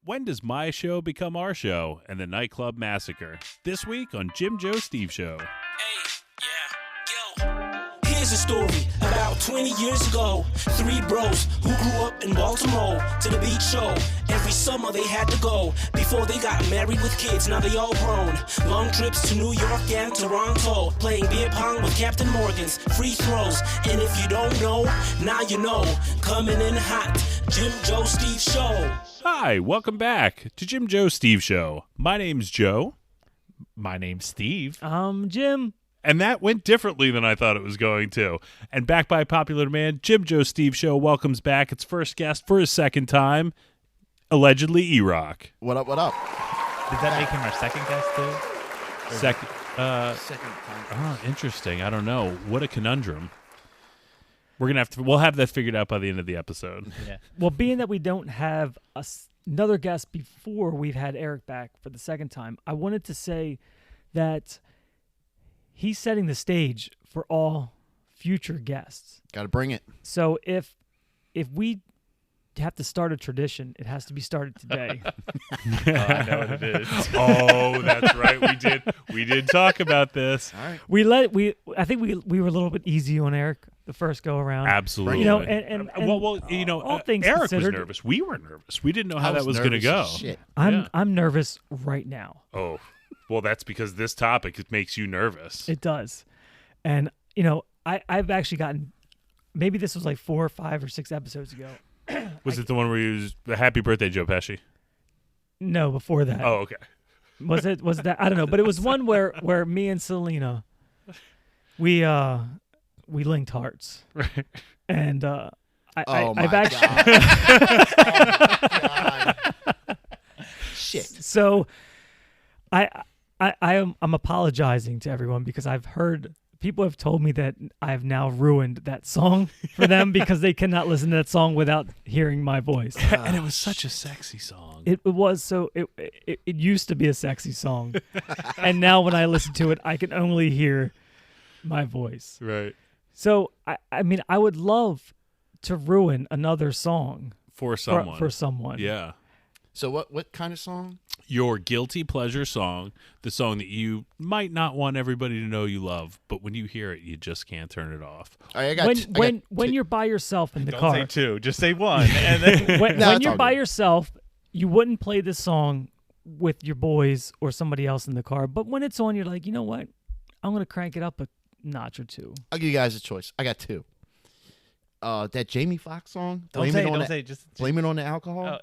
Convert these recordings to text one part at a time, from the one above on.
When does my show become our show and the nightclub massacre? This week on Jim, Joe, Steve Show. Hey, yeah, yo. Here's a story about 20 years ago. Three bros who grew up in Baltimore to the beach show. Every summer they had to go before they got married with kids. Now they all grown. Long trips to New York and Toronto. Playing beer pong with Captain Morgan's. Free throws. And if you don't know, now you know. Coming in hot. Jim, Joe, Steve Show. Hi, welcome back to Jim, Joe, Steve Show. My name's Joe. My name's Steve. Jim. And that went differently than I thought it was going to. And back by popular demand, Jim, Joe, Steve Show welcomes back its first guest for his second time, allegedly E-Rock. What up, what up? Does that make him our second guest, too? Second time. Oh, interesting. I don't know. What a conundrum. We'll have that figured out by the end of the episode. Yeah. Well, being that we don't have another guest before we've had Eric back for the second time, I wanted to say that he's setting the stage for all future guests. Got to bring it. So if we have to start a tradition, it has to be started today. I know what it is. Oh, that's right. We did talk about this. All right. I think we were a little bit easy on Eric the first go around. Absolutely. You know, and all things Eric was considered, nervous. We were nervous. We didn't know how I that was going to nervous go. as shit. I'm nervous right now. Oh, well, that's because this topic it makes you nervous. It does. And, I've actually gotten, maybe this was like 4 or 5 or 6 episodes ago. Was it the one where you was Happy Birthday, Joe Pesci? No, before that. Oh, okay. Was it that? I don't know. But it was one where me and Selena, we linked hearts. Right. And I've actually. Oh, my God. Shit. So I'm apologizing to everyone because I've heard people have told me that I've now ruined that song for them because they cannot listen to that song without hearing my voice. And it was such a sexy song. It was so it used to be a sexy song, and now when I listen to it, I can only hear my voice. Right. So I mean, I would love to ruin another song For someone. for someone. Yeah. So what kind of song? Your guilty pleasure song, the song that you might not want everybody to know you love, but when you hear it, you just can't turn it off. All right, I got When you're by yourself in the Don't car, say two. Just say one. And then when No, it's you're all by good. yourself, you wouldn't play this song with your boys or somebody else in the car. But when it's on, you're like, you know what? I'm gonna crank it up a notch or two. I'll give you guys a choice. I got 2. That Jamie Foxx song. don't say. Just Blame it on the alcohol.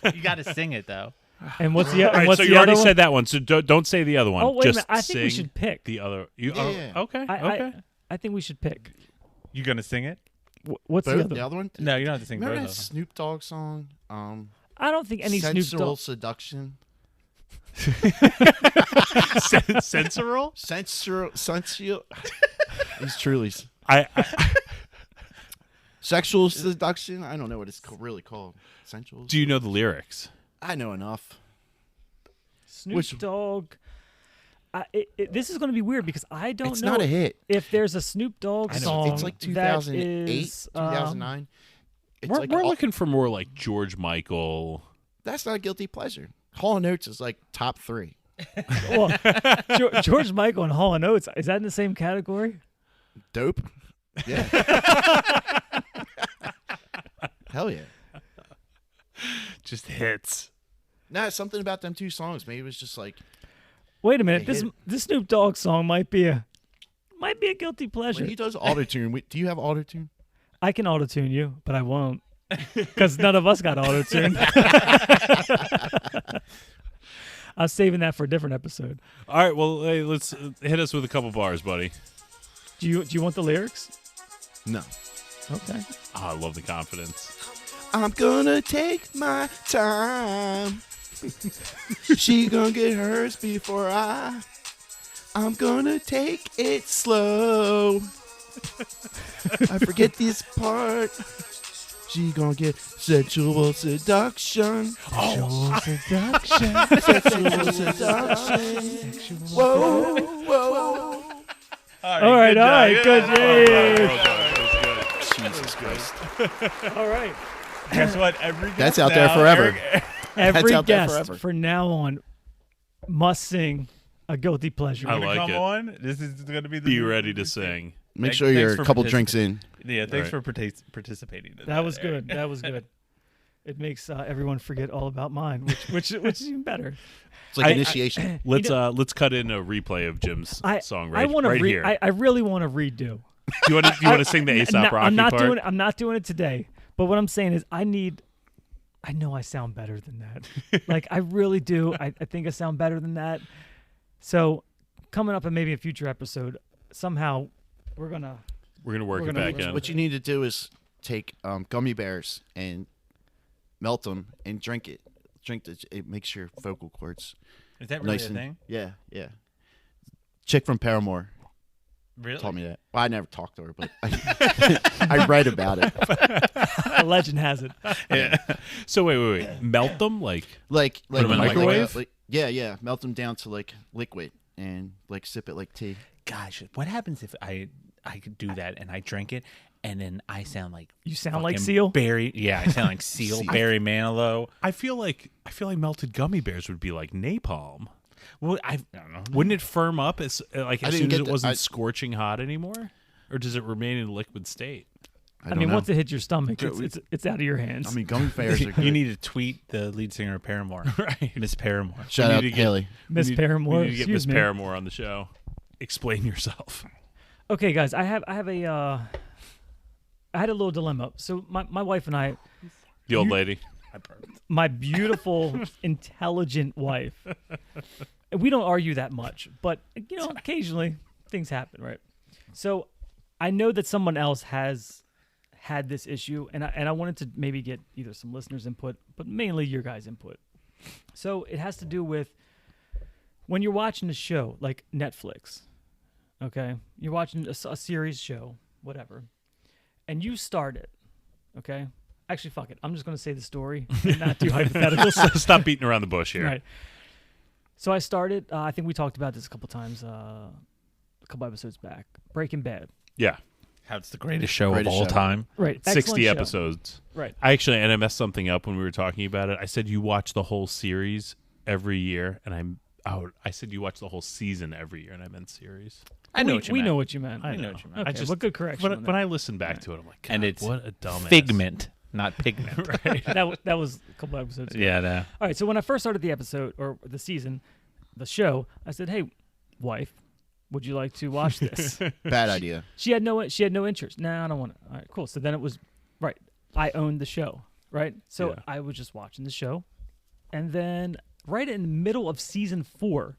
Oh. You got to sing it though. And what's the All right, what's so the you other already one? said that one, so don't say the other one. Oh wait just a minute! I think we sing should pick. the other. You, Yeah. Okay. I think we should pick. You gonna sing it? What's Both? the other? The other one? No, you don't have to sing Remember both that of them. Snoop Dogg song? I don't think any Snoop Sensual Dogg. Seduction. Sensual? Sensual. He's truly. I Sexual Seduction? I don't know what it's really called. Sensual? do you know the lyrics? I know enough. Snoop Which- Dogg. This is going to be weird because I don't It's know not a hit. if there's a Snoop Dogg I know. song. It's like that 2008, is, 2009. It's We're, like we're looking for more like George Michael. That's not a guilty pleasure. Hall & Oates is like top 3. Well, George Michael and Hall & Oates, is that in the same category? Dope. Yeah. Hell yeah. Just hits. Nah, something about them 2 songs. Maybe it was just like Wait a minute, They this Snoop Dogg song might be a guilty pleasure. when he does auto-tune. Do you have auto-tune? I can auto-tune you, but I won't. Because none of us got auto-tune. I was saving that for a different episode. All right, well, hey, let's hit us with a couple bars, buddy. Do you want the lyrics? No. Okay. Oh, I love the confidence. I'm gonna take my time. She gonna get hers before I'm gonna take it slow. I forget this part. She gonna get sensual seduction. Sexual seduction. Sexual seduction. Whoa, whoa. All right, good. Yay. Jesus Christ. All right. Guess what? Every That's guest out there now, forever. Every out there guest forever. from now on must sing a guilty pleasure. I Gonna like come it. on. This is going to be the Be new- ready to sing. Make Thanks- sure you're thanks a for couple drinks in. Yeah, thanks Right. for participating. In That was Eric. good. That was good. It makes everyone forget all about mine, which is even better. It's like I- initiation. Let's cut in a replay of Jim's song right, I want to right here. I really want to redo. Do you want to sing the Aesop Rocky I'm not part? doing it. I'm not doing it today. But what I'm saying is, I know I sound better than that. Like I really do. I think I sound better than that. So coming up in maybe a future episode, somehow we're gonna. We're gonna work We're it gonna- back in. What you need to do is take gummy bears and melt them and drink it. It makes your vocal cords Is that really nice a and thing? yeah. Chick from Paramore Really? told me that. Well, I never talked to her, but I read about it. A legend has it. Yeah. So wait. Melt them like Like them in a microwave? yeah. Melt them down to like liquid and like sip it like tea. Gosh, what happens if I could do that and I drink it and then I sound like You sound like fucking Seal? Barry? Yeah, I sound like Seal. Barry Manilow. I feel like melted gummy bears would be like napalm. Well, I don't know. Wouldn't it firm up as I didn't soon as get it the- wasn't I- scorching hot anymore, or does it remain in a liquid state? I I don't mean, know. once it hits your stomach, Dude, it's out of your hands. I mean, gummy bears are good. You need to tweet the lead singer of Paramore, Right. Miss Paramore. Shout we out need to Haley. Miss We Paramore. need to get excuse Miss me. Paramore on the show. Explain yourself. Okay, guys, I had a little dilemma. So my wife and I, The old lady. my beautiful, intelligent wife, we don't argue that much, but occasionally things happen, right? So I know that someone else has had this issue, and I wanted to maybe get either some listeners' input, but mainly your guys' input. So it has to do with when you're watching a show like Netflix, okay? You're watching a series show, whatever, and you start it, okay? Actually, fuck it. I'm just going to say the story and not do hypotheticals. Stop beating around the bush here. Right. So I started, I think we talked about this a couple times, a couple episodes back. Breaking Bad. Yeah. How it's the greatest show Greatest of all show. time. Right. 60 excellent show. episodes. Right. And I messed something up when we were talking about it. I said you watch the whole series every year, and I said you watch the whole season every year, and I meant series. I know what you we meant. know what you meant. I know what you meant. Okay, I just well, good correction. When, on when that. I listen back to it, I'm like, God, And it's what a dumbass. Figment, not pigment. Right. that was a couple episodes ago. Yeah, no. All right, so when I first started the episode, or the season, the show, I said, hey, wife, would you like to watch this? Bad idea. She had no interest. No, I don't want to. All right, cool. So then it was, right, I owned the show, right? So Yeah. I was just watching the show. And then right in the middle of season 4,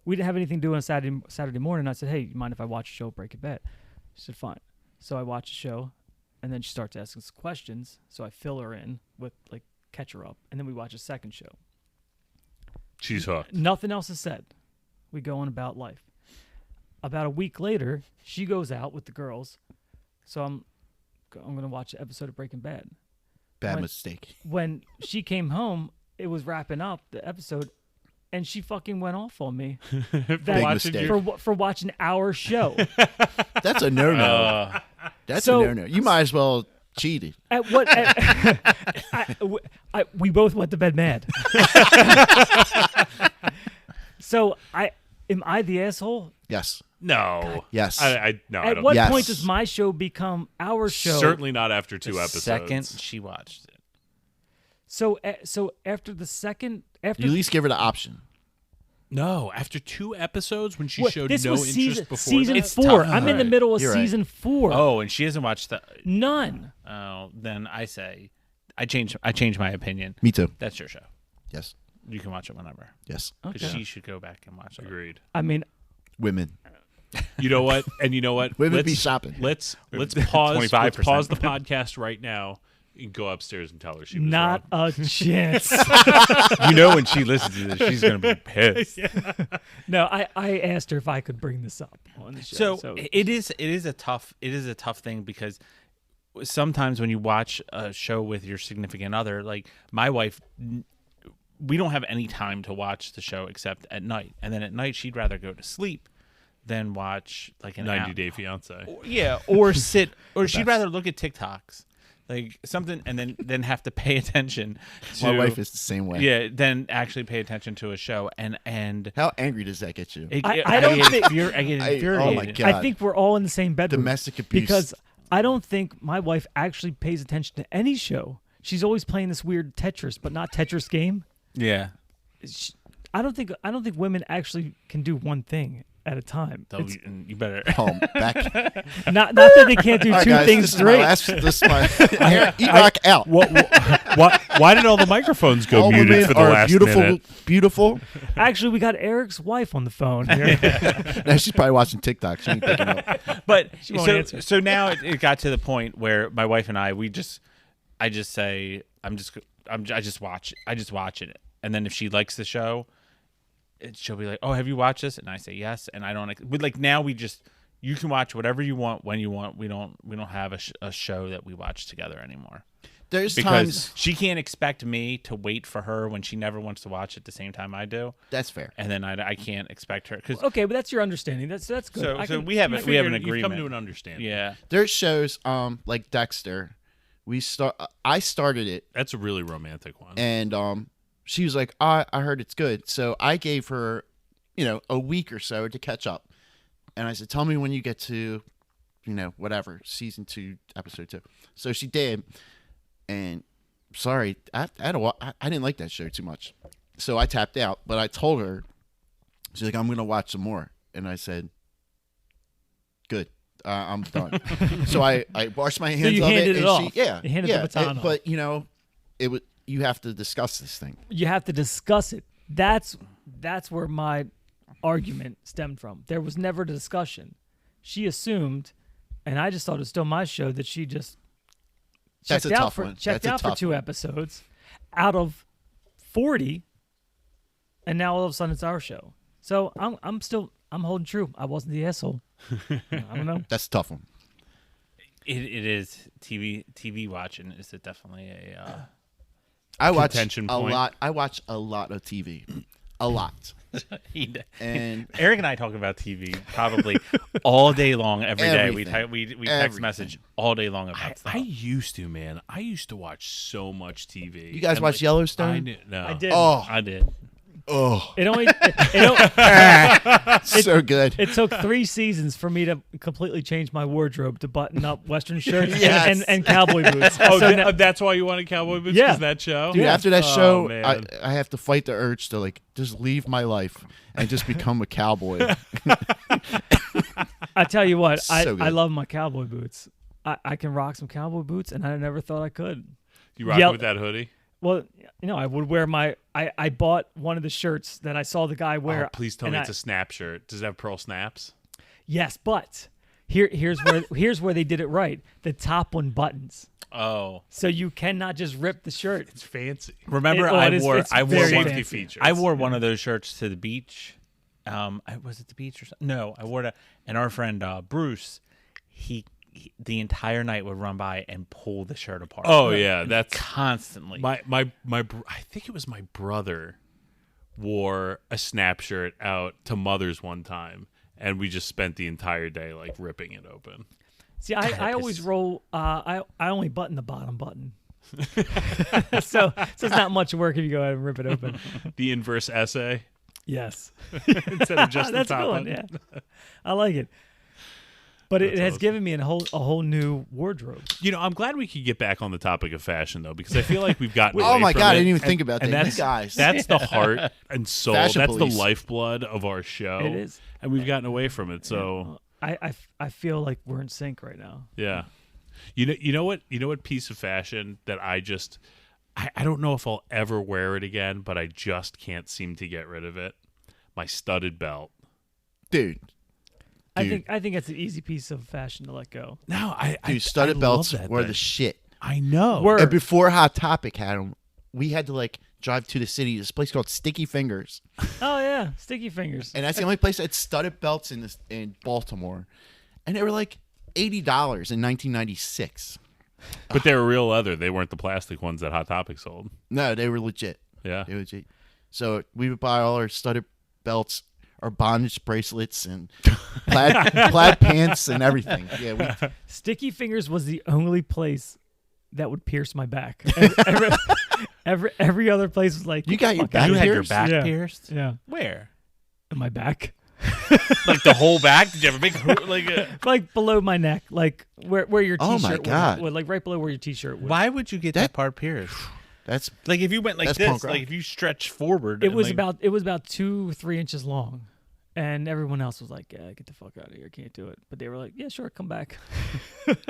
we didn't have anything to do on Saturday morning. I said, hey, you mind if I watch a show, Breaking Bad? She said, fine. So I watched the show, and then she starts asking us questions. So I fill her in with, like, catch her up. And then we watch a second show. She's hooked. Nothing else is said. We go on about life. About a week later, she goes out with the girls. So I'm going to watch an episode of Breaking Bad. Bad When- mistake. When she came home, it was wrapping up the episode, and she fucking went off on me Big mistake. for watching our show. That's a no-no. That's So- a no-no. You might as well cheat it. At what? We both went to bed mad. So am I the asshole? Yes. No. Yes. I At don't what Yes. point does my show become our show? Certainly not after 2 The episodes. second she watched it. So after the second, after You at least give her the option. No, after 2 episodes when she What, showed this no was interest before season that? 4. tough. I'm in the Right. middle of You're right. season 4. Oh, and she hasn't watched the. None. Oh, then I say, I change my opinion. Me too. That's your show. Yes. You can watch it whenever. Yes. Because Okay. she should go back and watch it. Agreed. I mean, Women. You know what? And you know what? Women be shopping. Let's pause. Let's 25%. pause the podcast right now and go upstairs and tell her she was not wrong. a chance. You know when she listens to this, she's going to be pissed. No, I asked her if I could bring this up on the show. So it is a tough thing because sometimes when you watch a show with your significant other, like my wife, we don't have any time to watch the show except at night, and then at night she'd rather go to sleep than watch like an 90 hour. Day Fiance. Yeah, or sit, or she'd rather look at TikToks. like something, and then have to pay attention to My wife is the same way. Yeah, then actually pay attention to a show, and How angry does that get you? I don't think- I get infuriated. Oh my God. I think we're all in the same bedroom. Domestic abuse. Because I don't think my wife actually pays attention to any show. She's always playing this weird Tetris, but not Tetris game. Yeah. I don't think women actually can do one thing at a time. It's- You better. Back. not that they can't do All right, two guys, things this straight. This is my E-Rock out. Why did all the microphones go All muted women for the are last beautiful, minute? beautiful. Actually, we got Eric's wife on the phone here. Now she's probably watching TikTok. She ain't picking up. But won't answer. so now it got to the point where my wife and I I just watch it, and then if she likes the show, she'll be like, "Oh, have you watched this?" And I say yes, and I don't. But like now you can watch whatever you want when you want. We don't have a show that we watch together anymore. There's Because times she can't expect me to wait for her when she never wants to watch at the same time I do, that's fair. and then I can't expect her because Okay, but that's your understanding. That's good. so we have an You've come agreement. to an understanding. Yeah, There's shows like Dexter. I started it, That's a really romantic one. and she was like, I heard it's good. So I gave her, a week or so to catch up. And I said, tell me when you get to, whatever, season 2, episode 2. So she did. And sorry, I didn't like that show too much. So I tapped out. But I told her, she's like, I'm going to watch some more. And I said, good. I'm done. So I washed my hands you of handed it. it And off. yeah. You handed yeah, the baton off. But, it was. You have to discuss this thing. You have to discuss it. That's where my argument stemmed from. There was never a discussion. She assumed, and I just thought it was still my show, that she just That's checked a out tough for one. checked That's a out for tough 2 one. episodes out of 40, and now all of a sudden it's our show. So I'm holding true. I wasn't the asshole. I don't know. That's a tough one. it is TV watching is definitely a. I watch Contention a point. lot. I watch a lot of TV, a lot. And Eric and I talk about TV probably all day long, every day. Everything. We text Everything. message all day long about stuff. I used to, man. I used to watch so much TV. You guys And, watch Yellowstone? No. I did. Oh, I did. It only so good. it took 3 seasons for me to completely change my wardrobe to button up Western shirts Yes. and cowboy boots. Oh, So now- that's why you wanted cowboy boots? Yeah. 'Cause that show? Dude, after that Oh, show, man. I have to fight the urge to just leave my life and just become a cowboy. I tell you what, So I good. love my cowboy boots. I can rock some cowboy boots, and I never thought I could. You rocking Yell- with that hoodie? Well, I would wear I bought one of the shirts that I saw the guy wear. Oh, please tell and me I- it's a snap shirt. Does it have pearl snaps? Yes, but here's where they did it right. The top one buttons, Oh, so you cannot just rip the shirt. It's fancy. remember It is- it's I wore very one. fancy. features. I wore one of those shirts to the beach. Was it the beach or something? No, I wore it. And our friend Bruce, he the entire night would run by and pull the shirt apart. Oh, yeah. That's constantly. my I think it was my brother wore a snap shirt out to Mother's one time, and we just spent the entire day ripping it open. See, I always roll. I only button the bottom button. so it's not much work if you go ahead and rip it open. The inverse essay Yes. instead of just the That's a top good one. one. Yeah, I like it. But it That's has awesome. given me a whole new wardrobe. I'm glad we could get back on the topic of fashion, though, because I feel like we've gotten Oh away my from God, I it. didn't even think about And that. that's, You guys. that's the heart and soul. Fashion That's police. the lifeblood of our show. It is. And we've gotten away from it. So, I feel like we're in sync right now. yeah. You know what piece of fashion that I don't know if I'll ever wear it again, but I just can't seem to get rid of it. My studded belt. Dude, I think it's an easy piece of fashion to let go. No, I studded I belts love that were thing. the shit. I know. Word. And before Hot Topic had them, we had to drive to the city. This place called Sticky Fingers, Oh yeah, sticky fingers. and that's the only place that had studded belts in Baltimore, and they were like $80 in 1996. But they were real leather. They weren't the plastic ones that Hot Topic sold. No, they were legit. Yeah. They were legit. So we would buy all our studded belts, our bondage bracelets, and plaid pants and everything. Yeah, Sticky Fingers was the only place that would pierce my back. Every other place was like, You got your "Fuck back outta You had here." your back Yeah. pierced? Yeah, Where? in my back, Like the whole back? Did you ever make like a... like below my neck, like where your Oh, t-shirt my was, God. like right below where your t-shirt was. Why would you get that part pierced? That's Like if you went like That's this, punk rock. like if you stretch forward. It and, was like, about 2-3 inches long, and everyone else was like, "Yeah, get the fuck out of here, can't do it." But they were like, "Yeah, sure, come back."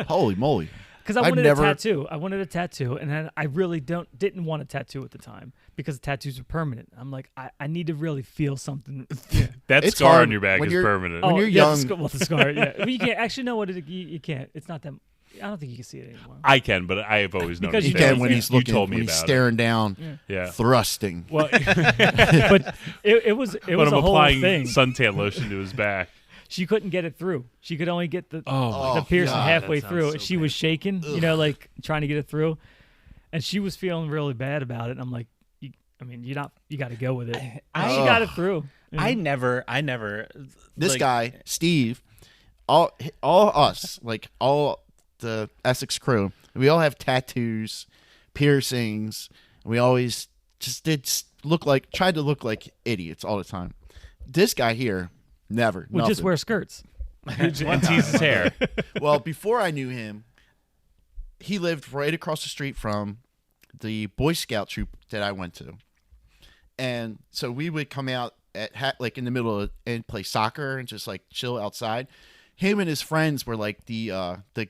holy moly. Because I I've wanted never- a tattoo. I wanted a tattoo, and then I really didn't want a tattoo at the time because tattoos are permanent. I'm like, I need to really feel something. Yeah. That It's scar hard on your back when is you're- permanent. When you're yeah, young- the scar. Yeah, I mean, you can't actually know what you can't. It's not that. I don't think you can see it anymore. I can, but I have always known Because He you it. can know, when yeah. he's You looking, told me when he's about it. staring down, Yeah. thrusting. Well, But it was when a I'm whole applying thing. suntan lotion to his back. She couldn't get it through. She could only get the Oh, piercing God, halfway that through. sounds so She was shaking, like trying to get it through, and she was feeling really bad about it. And I'm like, you got to go with it. And she got it through. you know? I never. This like, guy, Steve, all us, like all the Essex crew, we all have tattoos, piercings. And we always just tried to look like idiots all the time. This guy here, never. would just nothing. wear skirts. One tease his hair. Well, before I knew him, he lived right across the street from the Boy Scout troop that I went to. And so we would come out at like in the middle of, and play soccer and just like chill outside. Him and his friends were like the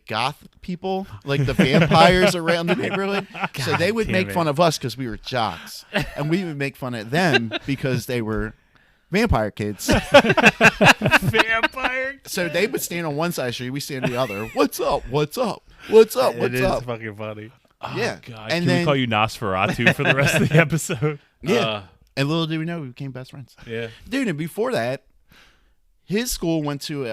goth people, like the vampires around the neighborhood. So they would damn make it. fun of us because we were jocks, and we would make fun of them because they were vampire kids. vampire. So they would stand on one side of the street, we stand on the other. What's up? What's up? What's up? It What's is up? fucking funny. Yeah. God, And can then we call you Nosferatu for the rest of the episode? yeah. And little did we know we became best friends. Yeah. Dude, and before that, his school went to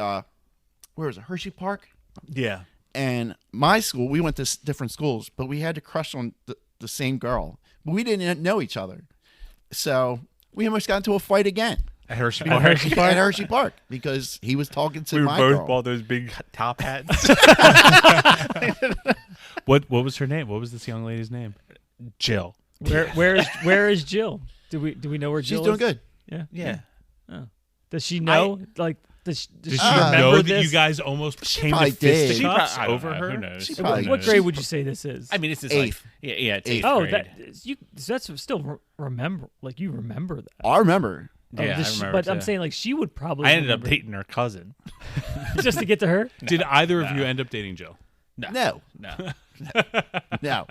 where was it? Hershey Park. Yeah. And my school, we went to different schools, but we had to crush on the same girl. But we didn't know each other. So we almost got into a fight again. At Hershey At Park. Hershey Park because he was talking to We were my both girl. bought those big top hats. What was her name? What was this young lady's name? Jill. Where is Jill? Do we know where She's Jill doing is? good. Yeah. Yeah. Does she know? Does she Did she remember know that this? you guys almost came probably to did. fisticuffs I don't over know. her? Who knows? She What- probably what knows. grade would you say this is? I mean, it's just Eighth. like it's Eighth. eighth that grade. so that's still remember. Like you remember that. I remember. Yeah, I Does she- remember but I'm too. saying like she would probably. I ended up remember dating her cousin. just to get to her. Did either of you end up dating Jill? No. No. No.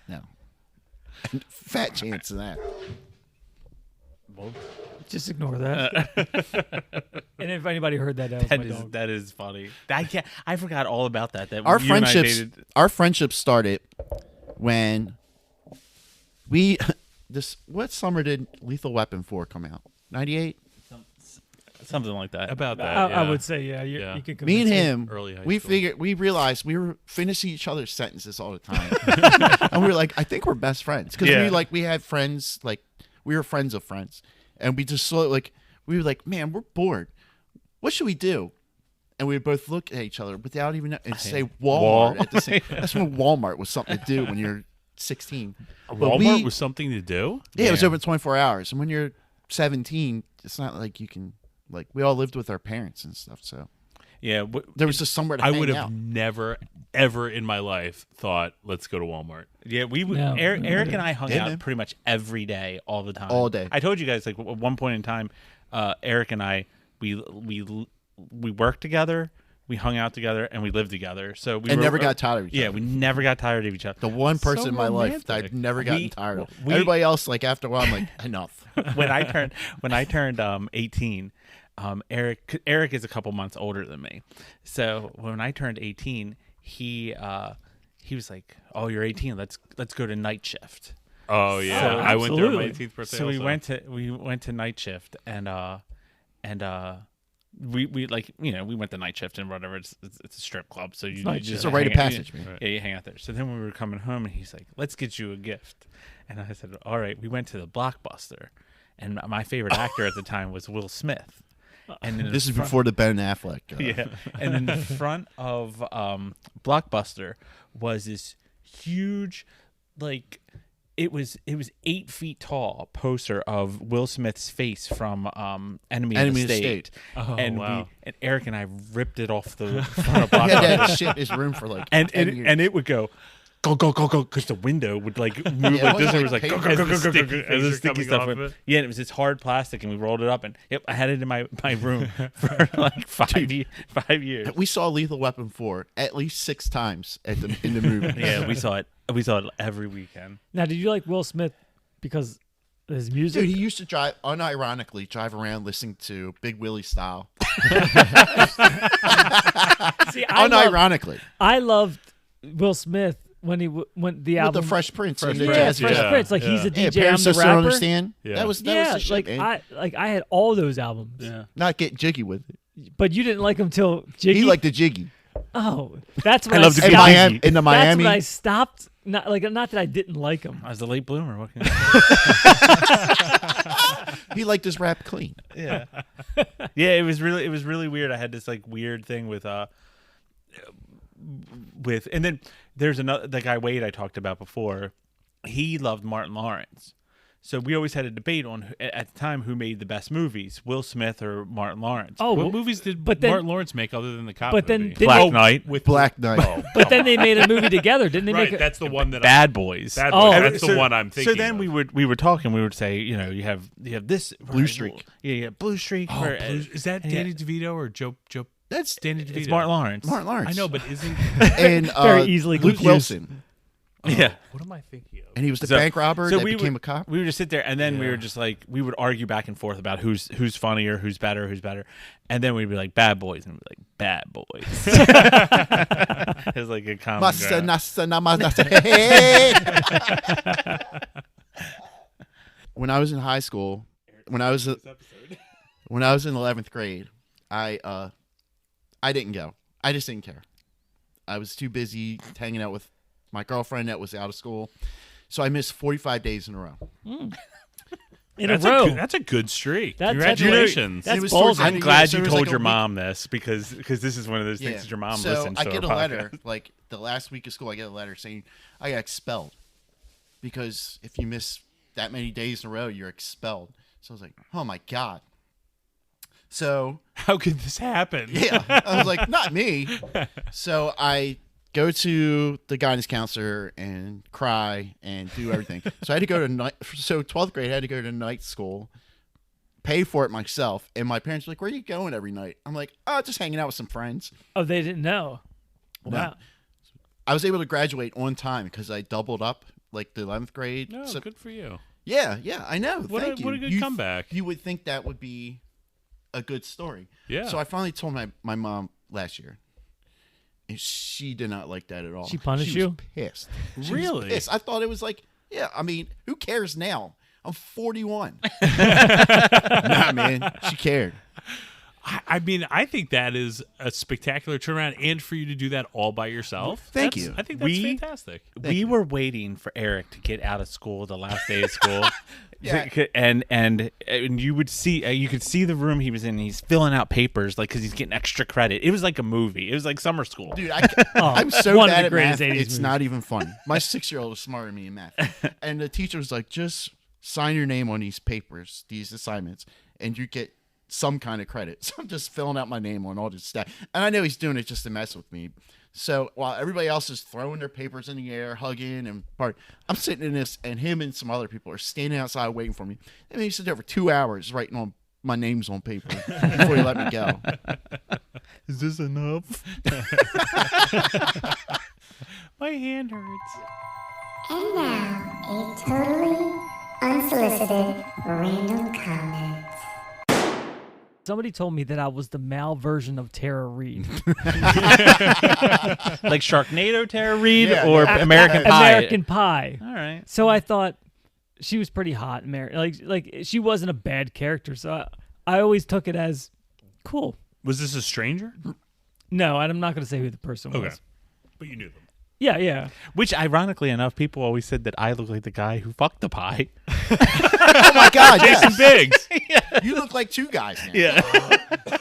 No. Fat chance of that. Just ignore that. And if anybody heard that, that was my dog. That is funny. I forgot all about that. That Our you and I friendships dated- our friendship started when we what summer did Lethal Weapon 4 come out? 98? something like that. About that, I yeah. would say, yeah. Yeah. You could Me and convince him, Early high we school. we realized we were finishing each other's sentences all the time. And we were like, I think we're best friends. Because Yeah. we had friends, like, we were friends of friends. And we just saw, like, we were like, man, we're bored. What should we do? And we would both look at each other without even and say Walmart at the same. That's when Walmart was something to do when you're 16. But Walmart was something to do? yeah, it was open 24 hours. And when you're 17, it's not like you can, like, we all lived with our parents and stuff. So Yeah. there was just somewhere to I hang would have out. never, ever in my life thought, let's go to Walmart. Yeah, we would. No, Eric, no, Eric no. and I hung Yeah, out man. pretty much every day, all the time. All day. I told you guys, like, at one point in time, Eric and I, we worked together, we hung out together, and we lived together. So we And were- never got tired of each Yeah, other. we never got tired of each other. The one person So in my life that romantic. I've never gotten We- tired of. we- Everybody else, like, after a while, I'm like, enough. when I turned 18, Eric is a couple months older than me. So when I turned 18, he was like, "Oh, you're 18. Let's go to night shift." Oh, yeah. So- I went there on my Absolutely. 18th birthday. So we also. went to night shift and we like, you know, we went to night shift and whatever. It's a strip club, so you night just shift. It's a rite of hang out- passage, man. Yeah, you hang out there. So then when we were coming home, and he's like, "Let's get you a gift," and I said, "All right." We went to the Blockbuster, and my favorite actor at the time was Will Smith. And in This the is front- before the Ben Affleck. yeah, and in the front of Blockbuster was this huge, like it was 8 feet tall poster of Will Smith's face from Enemy of the State. Oh, and wow. and Eric and I ripped it off the front of He had to Blockbuster. ship his room for like and 10 years. and it would go because the window would like move Yeah, like this. it It was was like like go paper. As the sticky as things the are sticky coming stuff off went. of it. Yeah, and it was this hard plastic, and we rolled it up, and yep, I had it in my room for like 5 years. We saw Lethal Weapon 4 at least 6 times in the movie. Yeah, we saw it. We saw it every weekend. Now, did you like Will Smith because of his music? Dude, he used to unironically drive around listening to Big Willie style. See, Unironically. I loved Will Smith when he when the With album the Fresh Prince and the Prince, Jazz Fresh yeah. Prince. Like he's a Yeah, DJ, I'm parents the just don't rapper. understand. Yeah. That was Yeah, the shit, like man. I had all those albums. Yeah. Not get jiggy with it. But you didn't like him till Jiggy. He liked the jiggy. Oh, that's when I love to In be stopped. jiggy. Miami, in the Miami. That's when I stopped. Not that I didn't like him. I was a late bloomer. What can He liked his rap clean. Yeah. Yeah, it was really weird. I had this like weird thing with and then there's the guy Wade I talked about before. He loved Martin Lawrence. So we always had a debate on at the time who made the best movies, Will Smith or Martin Lawrence. Oh, What movies did but then- Martin Lawrence make other than the cop but then movie? didn't Black they- Knight, With Black Knight. But then they made a movie together, didn't they? right, Make a, that's the one that Bad Boys. Bad Oh. Boys. That's the So- one I'm thinking. So then of. we would talk and we would say, you have this Blue Streak. Yeah, Blue Streak. Oh, or, is that yeah. Danny DeVito or Joe? That's Danny DeVito. It's Martin Lawrence. Martin Lawrence. I know, but isn't? And Very easily Luke confused. Wilson. Yeah. What am I thinking of? And he was the So- bank robber so that we became would- a cop. We would just sit there, and then we Yeah. were just like, we would argue back and forth about who's funnier, who's better, and then we'd be like, Bad Boys, and we'd be like, Bad Boys. It was like a common Masa ground. nasa namasa. Hey. When I was in high school, when I was in 11th grade, I didn't go. I just didn't care. I was too busy hanging out with my girlfriend that was out of school, so I missed 45 days in a row. in That's a row. That's a good streak. That's- Congratulations. that's It was ballsy. towards the end I'm of the glad year, so you it was told like a your week- mom this because this is one of those things Yeah. that your mom so listens I to. get a our letter podcast. like the last week of school. I get a letter saying I got expelled because if you miss that many days in a row, you're expelled. So I was like, oh my god. So How could this happen? yeah, I was like, not me. So I go to the guidance counselor and cry and do everything. So I had to go to night. So 12th grade, I had to go to night school, pay for it myself. And my parents were like, "Where are you going every night?" I'm like, "Oh, just hanging out with some friends." Oh, they didn't know. No. Wow. I was able to graduate on time because I doubled up like the 11th grade. No, So- good for you. yeah, I know. What Thank a- you. what a good You- comeback. You would think that would be a good story. Yeah. So I finally told my mom last year. And she did not like that at all. She punished was you? Pissed. She was Really? pissed. I thought it was like, yeah, I mean, who cares now? I'm 41. Nah, man. She cared. I mean, I think that is a spectacular turnaround, and for you to do that all by yourself. Thank that's- you. I think that's We- fantastic. We were waiting for Eric to get out of school the last day of school. Yeah. And you would see you could see the room he was in. He's filling out papers like because he's getting extra credit. It was like a movie. It was like summer school. Dude, I'm so one of bad the at greatest math. 80s It's movies. not even funny. My 6-year-old is smarter than me in math. And the teacher was like, just sign your name on these papers, these assignments, and you get some kind of credit. So I'm just filling out my name on all this stuff. And I know he's doing it just to mess with me. So while everybody else is throwing their papers in the air, hugging and part, I'm sitting in this, and him and some other people are standing outside waiting for me. And he sit there for 2 hours writing on my names on paper before he let me go. Is this enough? My hand hurts. And now, a totally unsolicited random comment. Somebody told me that I was the male version of Tara Reid. Like Sharknado Tara Reid Yeah, or yeah. American Pie? American Pie. All right. So I thought she was pretty hot. Like she wasn't a bad character. So I always took it as cool. Was this a stranger? No, and I'm not going to say who the person Okay. was. But you knew them. Yeah. Which, ironically enough, people always said that I look like the guy who fucked the pie. Oh my God, Jason yes. Biggs. You look like two guys now. Yeah.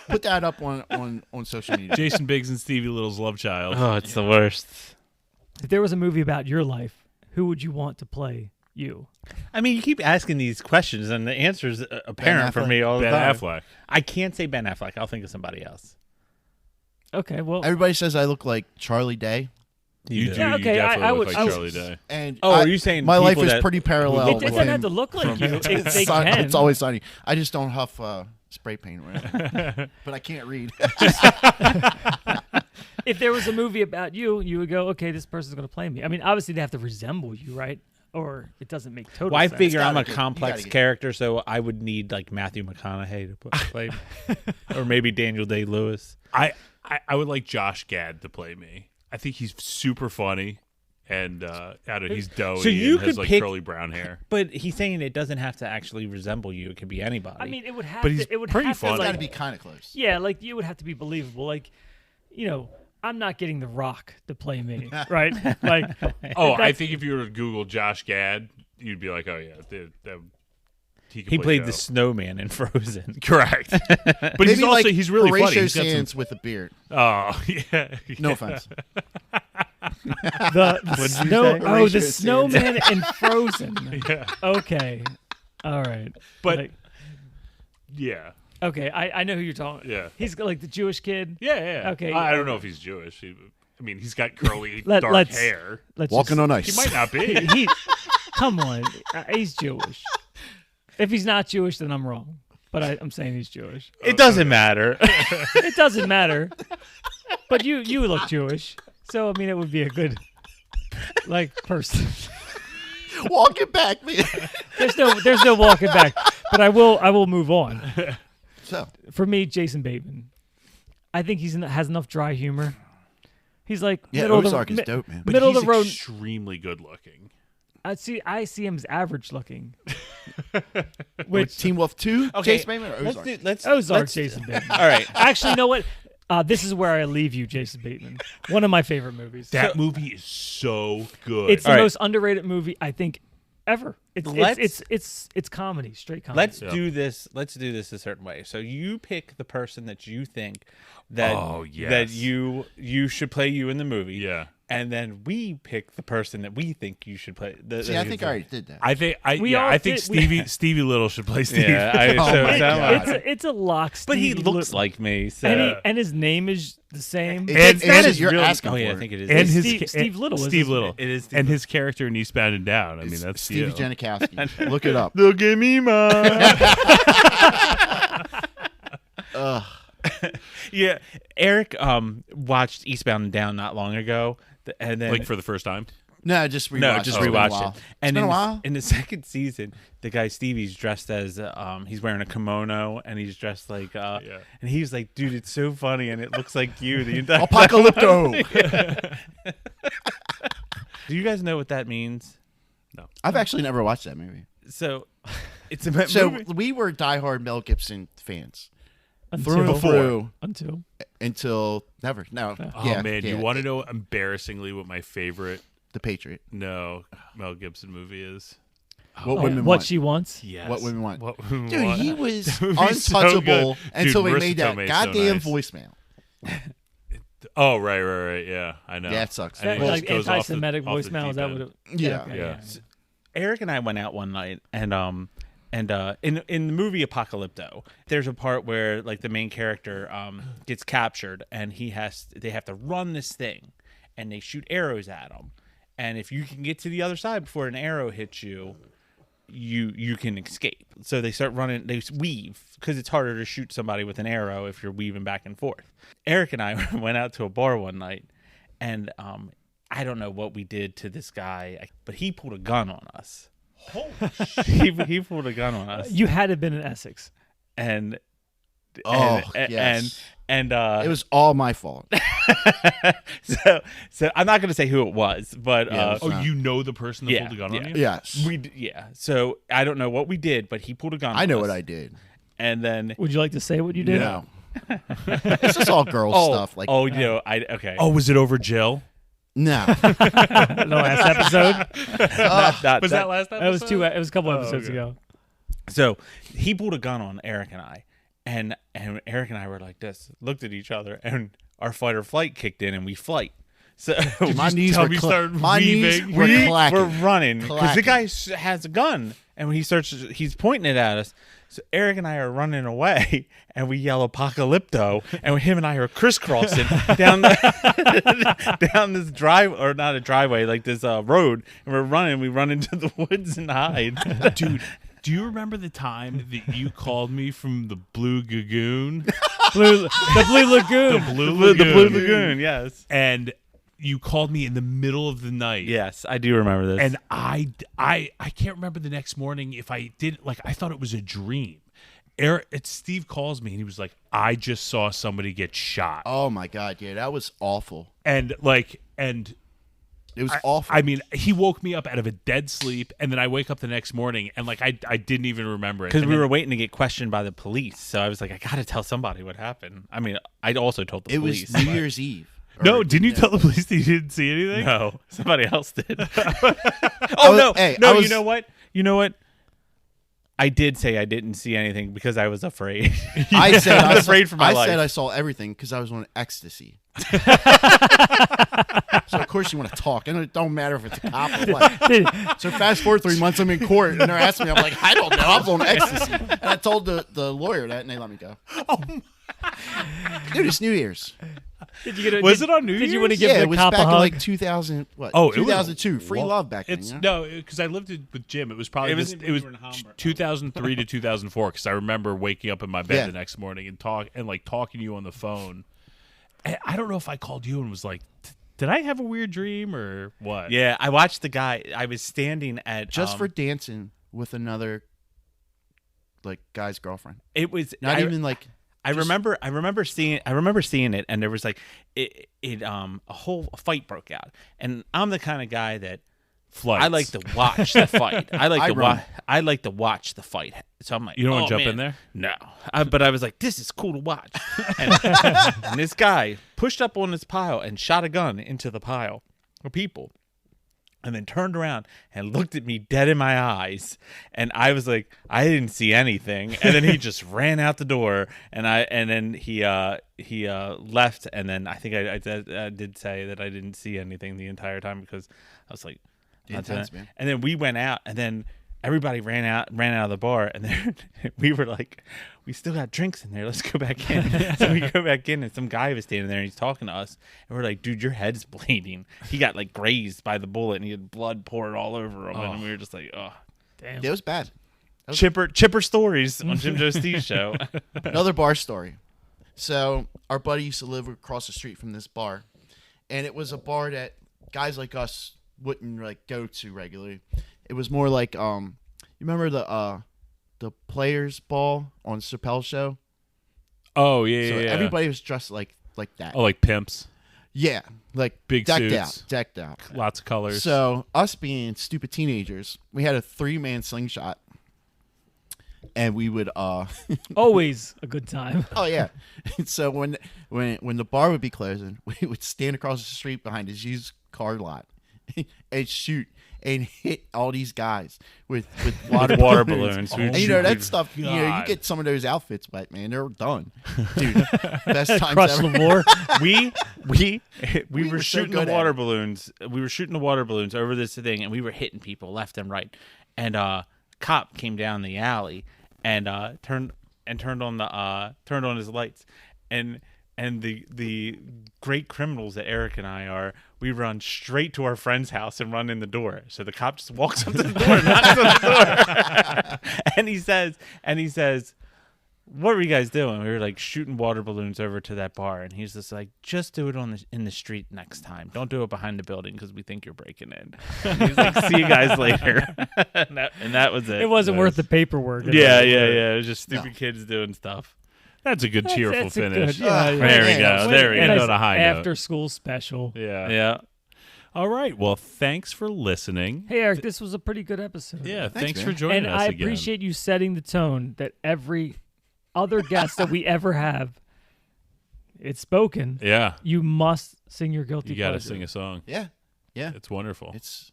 Put that up on social media. Jason Biggs and Stevie Little's love child. Oh, it's the worst. If there was a movie about your life, who would you want to play you? I mean, you keep asking these questions, and the answer is apparent for Affleck. me all the Ben time. Affleck. I can't say Ben Affleck. I'll think of somebody else. Okay, well, Everybody says I look like Charlie Day, You do. Yeah, okay, You definitely I look would- like I would- Charlie Day. and Oh, I- are you saying my life people is that- pretty parallel? it with doesn't him. have to look like you. If they Sun- can. It's always sunny. I just don't huff spray paint around, but I can't read. If there was a movie about you, you would go, okay, this person's going to play me. I mean, obviously they have to resemble you, right? Or it doesn't make total Well, I sense. figure I'm gotta a get- you complex gotta get- character, so I would need like Matthew McConaughey to play me. Or maybe Daniel Day-Lewis. I would like Josh Gad to play me. I think he's super funny, and I don't know, he's doughy So you and has could like pick- curly brown hair. But he's saying it doesn't have to actually resemble you. It could be anybody. I mean, it would have But to. he's It would pretty have funny. to, It's got like, to be kind of close. yeah, like you would have to be believable. Like, you know, I'm not getting The Rock to play me, right? Like, Oh, I that's- think if you were to Google Josh Gad, you'd be like, oh yeah, he could he play played Joe. the snowman in Frozen. Correct. But Maybe he's also like he's really funny. Horatio He's got some, Sands with a beard. oh yeah. No offense. the did you snow. say? Oh, Horatio the Sands. snowman in Frozen. Yeah. Okay, all right. But Like, yeah. okay, I know who you're talking. Yeah. He's like the Jewish kid. Yeah. Okay, I don't know if he's Jewish. I mean, he's got curly Let's- dark hair. Let's Walking just, on He ice. might not be. He, come on, he's Jewish. If he's not Jewish, then I'm wrong. But I'm saying he's Jewish. It doesn't matter. It doesn't matter. But you look Jewish, so I mean, it would be a good like person. Walk it back, man. There's no walking back. But I will move on. So For me, Jason Bateman. I think has enough dry humor. He's like yeah, middle Ozark of the, is dope, man. But middle he's of the road. extremely good looking. I see him as average looking. With Teen Wolf 2, Okay, Chase Bateman, or let's Ozark? do, let's Ozark, let's- Jason Bateman. All right. Actually, you know what? This is where I leave you, Jason Bateman. One of my favorite movies. That movie is so good. It's the All right. most underrated movie I think ever. It's comedy, straight comedy. Let's do this. Let's do this a certain way. So you pick the person that you think that Oh, yes. that you should play you in the movie. Yeah. And then we pick the person that we think you should play. See, I think I already did that. I think We all I think did- Stevie Little should play Stevie. Yeah, I, Oh so, my so- God. it's a lock. but he Stevie looks Little. like me. So and his name is the same. It's and not his as you're real- asking oh for yeah, I it. think it is. and his Steve Little is Steve his Little. name. It is Steve and Little. his character in Eastbound and Down. I mean, that's Stevie you. Janikowski. Look it up. Look at me, man. Ugh. Yeah, Eric watched Eastbound and Down not long ago, and then Like for the first time. No, just rewatched no, just It's been a rewatched while. it. And It's been a in, while. in the second season, the guy Stevie's dressed as he's wearing a kimono and he's dressed like Yeah. and he's like, dude, it's so funny and it looks like you the entire Apocalypto. Do you guys know what that means? I've actually never watched that movie. So it's a So movie. we were diehard Mel Gibson fans until, through and through until until never. No, Oh yeah, man, yeah, you want to know embarrassingly what my favorite The Patriot? Mel Gibson movie is? What women what want? she wants. Yes. What women want? What women Dude, want. he was That movie's so untouchable good. until Dude, we made that Marissa Tomei's so goddamn nice. voicemail. Oh right. Yeah, I know. Yeah, it sucks. And it That, just like goes off the- anti-Semitic off the voicemail. Is deep that end. what it? Yeah. okay, Yeah. Eric and I went out one night and in the movie Apocalypto, there's a part where like the main character gets captured and they have to run this thing and they shoot arrows at him. And if you can get to the other side before an arrow hits you, you can escape. So they start running, they weave because it's harder to shoot somebody with an arrow if you're weaving back and forth. Eric and I went out to a bar one night and I don't know what we did to this guy, but he pulled a gun on us. He pulled a gun on us. You had to have been in Essex. And Oh, and, yes. and It was all my fault. so I'm not going to say who it was, but Yeah, it was Oh, not. you know the person that Yeah, pulled the gun yeah. on you? Yes, yeah. So I don't know what we did, but he pulled a gun. I on know us. what I did. And then Would you like to say what you did? No, it's just all girl stuff. Like you know, okay. Oh, was it over Jill? no, The last episode. Not Was that last episode? That was two. It was a couple episodes okay. ago. So he pulled a gun on Eric and I, and Eric and I were like this, looked at each other, and our fight or flight kicked in, and we fight. So My knees tell were me cla- start my knees weaving? were we're clacking. running because the Clacking. guy has a gun, and when he's pointing it at us. So Eric and I are running away, and we yell "Apocalypto," and him and I are crisscrossing down down this drive, or not a driveway, like this road, and we're running. We run into the woods and hide. Dude, do you remember the time that you called me from the Blue Lagoon? the Blue Lagoon. The Blue The Blue Lagoon, yes. And you called me in the middle of the night. Yes, I do remember this. And I can't remember the next morning if I did, like, I thought it was a dream. Steve calls me and he was like, I just saw somebody get shot. Oh my god, yeah, that was awful. And It was awful. I mean, he woke me up out of a dead sleep, and then I wake up the next morning and like I didn't even remember it. because And we then- were waiting to get questioned by the police, so I was like, I gotta tell somebody what happened. I mean, I also told the it police. was New but- Year's Eve. No, Or- didn't you yeah. tell the police that you didn't see anything? No, somebody else did. I Oh was- no, hey, no! I was- You know what? You know what? I did say I didn't see anything because I was afraid. I said I was afraid for my I life. said I saw everything because I was on ecstasy. So of course you want to talk, and it don't matter if it's a cop or what. So fast forward 3 months, I'm in court, and they're asking me. I'm like, I don't know. I was on ecstasy, and I told the lawyer that, and they let me go. Dude, it's New Year's. Did you get Was it on New Did you want to Year's? give Yeah, the it was cop back a in hug? like 2000. What? Oh, it was 2002. Free long- love back then. It's you know? no, because I lived with Jim. It was probably It was- it was we were in Hamburg. 2003 to 2004. Because I remember waking up in my bed Yeah. the next morning and talking to you on the phone. And I don't know if I called you and was like, "Did I have a weird dream or what?" Yeah, I watched the guy. I was standing at Just for dancing with another like guy's girlfriend. it was Not even like. I remember seeing it, and there was like a whole fight broke out, and I'm the kind of guy that Flights. I like to watch the fight. I like I to run. I like to watch the fight. So I'm like, You don't want oh, to jump man. in there? No, but I was like, this is cool to watch. And, and this guy pushed up on this pile and shot a gun into the pile of people. And then turned around and looked at me dead in my eyes, and I was like, I didn't see anything. And then he just ran out the door, and then he left. And then I think I did say that I didn't see anything the entire time because I was like, not doing Intense, it. man. And then we went out, and then everybody ran out of the bar, and then we were like, we still got drinks in there. Let's go back in. So we go back in, and some guy was standing there, and he's talking to us, and we're like, dude, your head's bleeding. He got like grazed by the bullet, and he had blood poured all over him, and we were just like, oh, Damn. Yeah, it was bad. chipper stories on Jim Joe Steve show. Another bar story. So our buddy used to live across the street from this bar, and it was a bar that guys like us wouldn't like go to regularly. It was more like you remember the Players Ball on Chappelle's show? Oh yeah, So yeah. everybody was dressed like that. Oh, like pimps, Yeah, like Big suits. decked out. lots of colors. So us being stupid teenagers, we had a 3-man slingshot, and we would Always a good time. oh yeah. So when the bar would be closing, we would stand across the street behind his used car lot and shoot and hit all these guys with water balloons. Oh, We would And you know my that stuff. You know, you God. get some of those outfits wet, man. They're done, dude. Best times Crush ever. the floor. we We were were so shooting good the at water it. balloons. We were shooting the water balloons over this thing, and we were hitting people left and right. And cop came down the alley and turned on his lights, and the great criminals that Eric and I are, we run straight to our friend's house and run in the door. So the cop just walks up to the door, knocks on the door, and he says, what were you guys doing? We were like shooting water balloons over to that bar, and he's just like, just do it in the street next time. Don't do it behind the building because we think you're breaking in. And he's like, see you guys later. and that was it. It wasn't worth the paperwork. Yeah. It was just stupid kids doing stuff. That's a good cheerful That's a finish. good- yeah, yeah. There we Yeah, go. There we A go. nice On a high note. after school special. Yeah. Yeah. All right. Well, thanks for listening. Hey Eric, this was a pretty good episode. Yeah. Thanks man. for joining and us I again. appreciate you setting the tone that every other guest that we ever have, it's spoken. Yeah. You must sing your guilty You got to pleasure. sing a song. Yeah, yeah. It's wonderful. It's.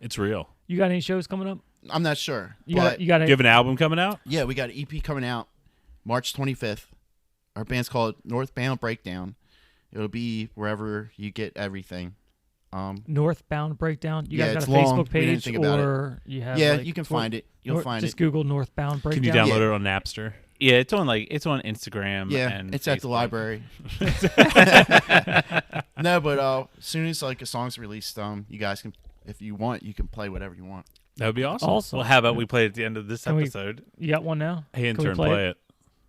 It's real. You got any shows coming up? I'm not sure, You but got you got Do any? you have an album coming out? yeah, we got an EP coming out March 25th. Our band's called Northbound Breakdown, It'll be wherever you get everything. Northbound Breakdown. You Yeah, guys it's got a long. Facebook We didn't page, think about it. or you have? Yeah, like, you can find it. You'll find just it. Google Northbound Breakdown. Can you download Yeah. it on Napster? Yeah, it's on Instagram. Yeah, and it's at the Facebook. library. No, but as soon as like a song's released, you guys can, if you want, you can play whatever you want. That would be awesome. Also, Well, how about we play it at the end of this Can we- episode? you got one now? Hey, Can we intern, play it.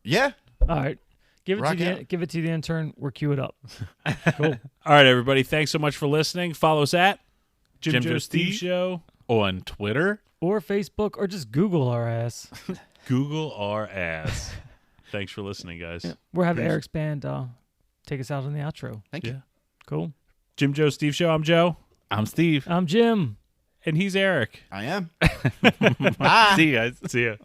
Yeah. All right. Give it Rock to the out. give it to the intern. We're cue it up. Cool. All right, everybody. Thanks so much for listening. Follow us at Jim Joe Steve Steve. Show. On Twitter. Or Facebook, or just Google our ass. Google our ass. Thanks for listening, guys. We're having Peace. Eric's band take us out on the outro. Thank you. Cool. Jim Joe Steve Show. I'm Joe. I'm Steve. I'm Jim. And he's Eric. I am. See you guys. See ya.